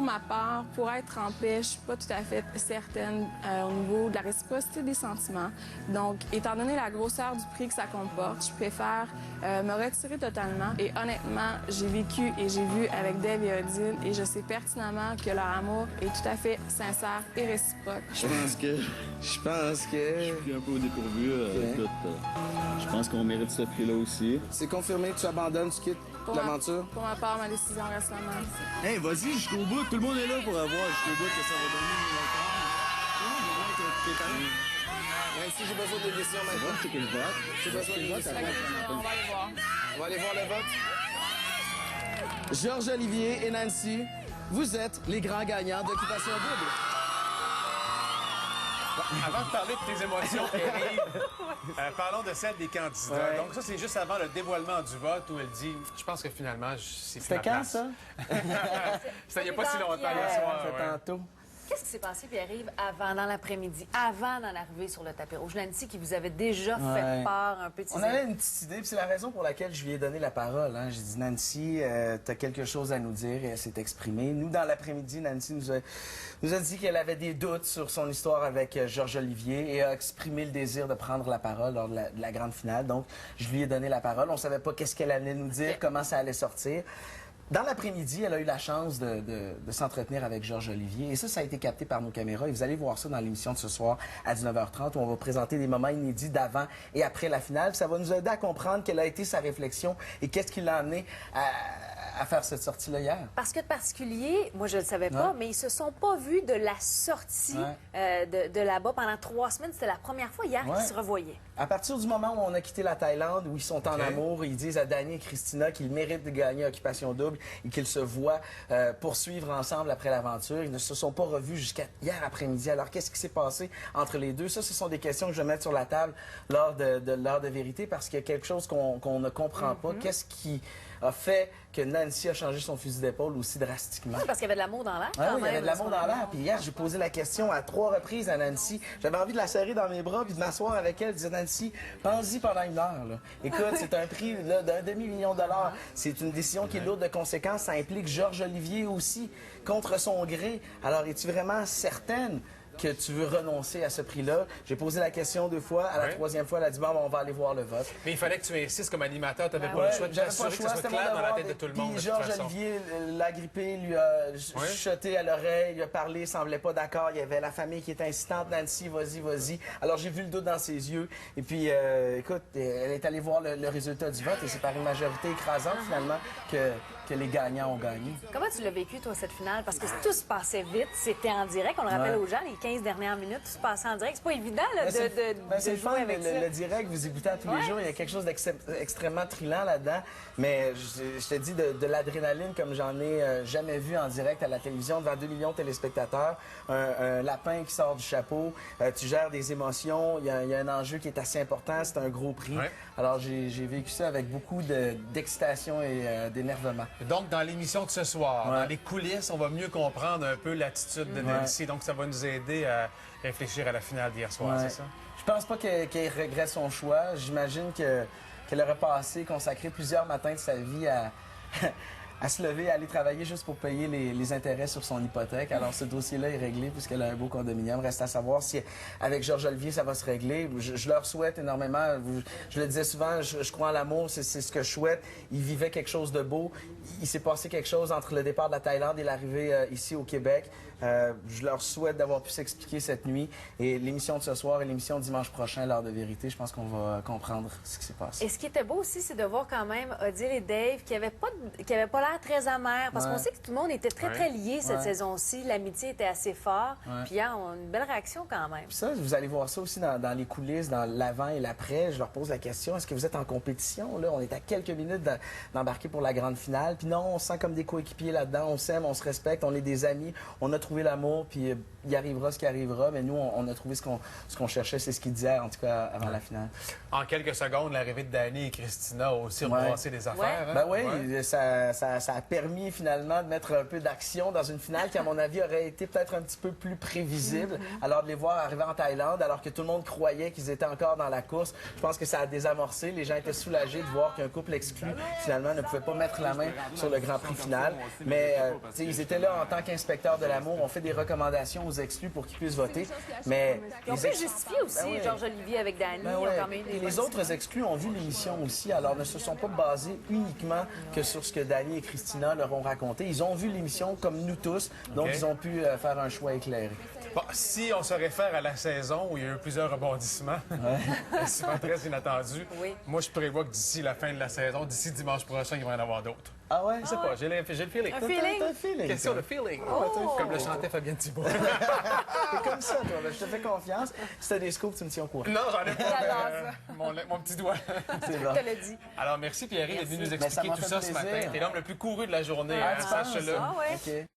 ma part, pour être en paix, je suis pas tout à fait certaine au niveau de la réciprocité des sentiments. Donc, étant donné la grosseur du prix que ça comporte, je préfère me retirer totalement. Et honnêtement, j'ai vécu et j'ai vu avec Dave et Odile et je sais pertinemment que leur amour est tout à fait sincère et réciproque. Je pense que... Je suis un peu au dépourvu. Écoute, je pense qu'on mérite ce prix-là aussi. C'est confirmé, tu abandonnes, tu quittes l'aventure? Pour ma part, ma décision reste la même. Hey, vas-y, jusqu'au bout. Tout le monde est là pour avoir jusqu'au bout que ça va donner. Nancy, j'ai besoin de décision maintenant. C'est quel vote? J'ai besoin de décision. On va aller voir. On va aller voir le vote. Georges-Olivier et Nancy, vous êtes les grands gagnants d'Occupation Double. Avant de parler de tes émotions, Pierre-Yves, parlons de celle des candidats. Ouais. Donc ça, c'est juste avant le dévoilement du vote où elle dit « Je pense que finalement, c'est plus C'était ma quand, place. ça? C'était il n'y a pas si longtemps, hier soir. C'était ouais. tantôt. Qu'est-ce qui s'est passé, Pierre-Yves, avant, dans l'après-midi, avant d'en arriver sur le tapis rouge? Nancy, qui vous avait déjà fait part un peu de ses... On avait une petite idée, puis c'est la raison pour laquelle je lui ai donné la parole. Hein. J'ai dit, Nancy, t'as quelque chose à nous dire, et elle s'est exprimée. Nous, dans l'après-midi, Nancy nous a dit qu'elle avait des doutes sur son histoire avec Georges-Olivier et a exprimé le désir de prendre la parole lors de la grande finale. Donc, je lui ai donné la parole. On savait pas qu'est-ce qu'elle allait nous dire, comment ça allait sortir. Dans l'après-midi, elle a eu la chance de s'entretenir avec Georges-Olivier. Et ça a été capté par nos caméras. Et vous allez voir ça dans l'émission de ce soir à 19h30 où on va présenter des moments inédits d'avant et après la finale. Ça va nous aider à comprendre quelle a été sa réflexion et qu'est-ce qui l'a amené à faire cette sortie-là hier. Parce que de particulier, moi je le savais pas, mais ils se sont pas vus de la sortie de là-bas pendant 3 semaines. C'était la première fois hier qu'ils se revoyaient. À partir du moment où on a quitté la Thaïlande, où ils sont en amour, ils disent à Danny et Christina qu'ils méritent de gagner Occupation Double et qu'ils se voient poursuivre ensemble après l'aventure. Ils ne se sont pas revus jusqu'à hier après-midi. Alors, qu'est-ce qui s'est passé entre les deux? Ça, ce sont des questions que je vais mettre sur la table lors de l'heure de vérité parce qu'il y a quelque chose qu'on ne comprend pas. Qu'est-ce qui a fait que Nancy a changé son fusil d'épaule aussi drastiquement? Oui, parce qu'il y avait de l'amour dans l'air. Oui, il y avait de l'amour dans l'air. Puis hier, j'ai posé la question à 3 reprises à Nancy. J'avais envie de la serrer dans mes bras puis de m'asseoir avec elle. Je disais, Nancy, pense-y pendant 1 heure. Là. Écoute, c'est un prix d'un demi-million de dollars. C'est une décision qui est lourde de conséquences. Ça implique Georges-Olivier aussi, contre son gré. Alors, es-tu vraiment certaine que tu veux renoncer à ce prix-là? J'ai posé la question 2 fois. À la 3e fois, elle a dit, bon, on va aller voir le vote. Mais il fallait que tu insistes comme animateur. Tu n'avais pas le choix de t'assurer que ça soit clair dans la tête de tout le monde. Puis Georges-Olivier l'a grippé, lui a chuchoté à l'oreille, lui a parlé, il semblait pas d'accord. Il y avait la famille qui était insistante. Nancy, vas-y, vas-y. Alors, j'ai vu le doute dans ses yeux. Et puis, écoute, elle est allée voir le résultat du vote et c'est par une majorité écrasante, finalement, que les gagnants ont gagné. Comment tu l'as vécu, toi, cette finale? Parce que tout se passait vite. C'était en direct. On le rappelle aux gens, les 15 dernières minutes, tout se passait en direct. C'est pas évident là, de jouer avec ça. Le direct, vous écoutez à tous les jours. Il y a quelque chose d'extrêmement thrillant là-dedans. Mais je te dis, de l'adrénaline comme j'en ai jamais vu en direct à la télévision devant 2 millions de téléspectateurs. Un lapin qui sort du chapeau. Tu gères des émotions. Il y a un enjeu qui est assez important. C'est un gros prix. Alors, j'ai vécu ça avec beaucoup d'excitation et d'énervement. Donc, dans l'émission de ce soir, dans les coulisses, on va mieux comprendre un peu l'attitude de Nancy. Donc, ça va nous aider à réfléchir à la finale d'hier soir, c'est ça? Je pense pas qu'elle regrette son choix. J'imagine qu'elle aurait consacré plusieurs matins de sa vie à se lever, à aller travailler juste pour payer les intérêts sur son hypothèque. Alors, ce dossier-là est réglé puisqu'elle a un beau condominium. Reste à savoir si, avec Georges-Olivier, ça va se régler. Je leur souhaite énormément. Je le disais souvent, je crois en l'amour, c'est ce que je souhaite. Ils vivaient quelque chose de beau. Il s'est passé quelque chose entre le départ de la Thaïlande et l'arrivée ici au Québec. Je leur souhaite d'avoir pu s'expliquer cette nuit. Et l'émission de ce soir et l'émission de dimanche prochain, l'heure de vérité, je pense qu'on va comprendre ce qui s'est passé. Et ce qui était beau aussi, c'est de voir quand même Odile et Dave qui n'avaient pas l'air très amers. Parce qu'on sait que tout le monde était très lié cette saison-ci. L'amitié était assez forte. Puis hier, on a une belle réaction quand même. Puis ça, vous allez voir ça aussi dans les coulisses, dans l'avant et l'après. Je leur pose la question, est-ce que vous êtes en compétition? Là, on est à quelques minutes d'embarquer pour la grande finale. Puis non, on se sent comme des coéquipiers là-dedans. On s'aime, on se respecte, on est des amis. On a trouvé l'amour, puis il arrivera ce qui arrivera. Mais nous, on a trouvé ce qu'on cherchait. C'est ce qu'ils disaient, en tout cas, avant la finale. En quelques secondes, l'arrivée de Danny et Christina a aussi rebrassé des affaires. Ben oui, ça a permis finalement de mettre un peu d'action dans une finale qui, à mon avis, aurait été peut-être un petit peu plus prévisible. Alors, de les voir arriver en Thaïlande, alors que tout le monde croyait qu'ils étaient encore dans la course, je pense que ça a désamorcé. Les gens étaient soulagés de voir qu'un couple exclu, finalement, ne pouvait pas mettre la main sur le Grand Prix final. Mais ils étaient là en tant qu'inspecteurs de l'amour. On fait des recommandations aux exclus pour qu'ils puissent voter. Mais Ils ont pu justifier aussi, Georges-Olivier avec Danny. ben Ils ont ouais. quand même eu des Et les bonnes autres exclus ont vu l'émission aussi, alors ne se sont pas basés uniquement que sur ce que Danny et Christina leur ont raconté. Ils ont vu l'émission comme nous tous, donc ils ont pu faire un choix éclairé. Bon, si on se réfère à la saison où il y a eu plusieurs rebondissements, souvent très inattendus, Oui. moi, je prévois que d'ici la fin de la saison, d'ici dimanche prochain, il va y en avoir d'autres. Ah ouais? Je sais pas, j'ai le feeling. Un feeling? T'as un feeling. Question de feeling. Comme le chantait Fabienne Thibault. T'es comme ça, toi. Ben, je te fais confiance. Si t'as des scoops, tu me tiens au courant. Non, j'en ai pas. J'adore Mon petit doigt. C'est bon. Je te l'ai dit. Alors, merci Pierre d'être venu nous Ben, ça expliquer m'a tout fait ça ce plaisir. matin. T'es l'homme le plus couru de la journée, Ah, tu penses? sache-le. Ah ouais. OK.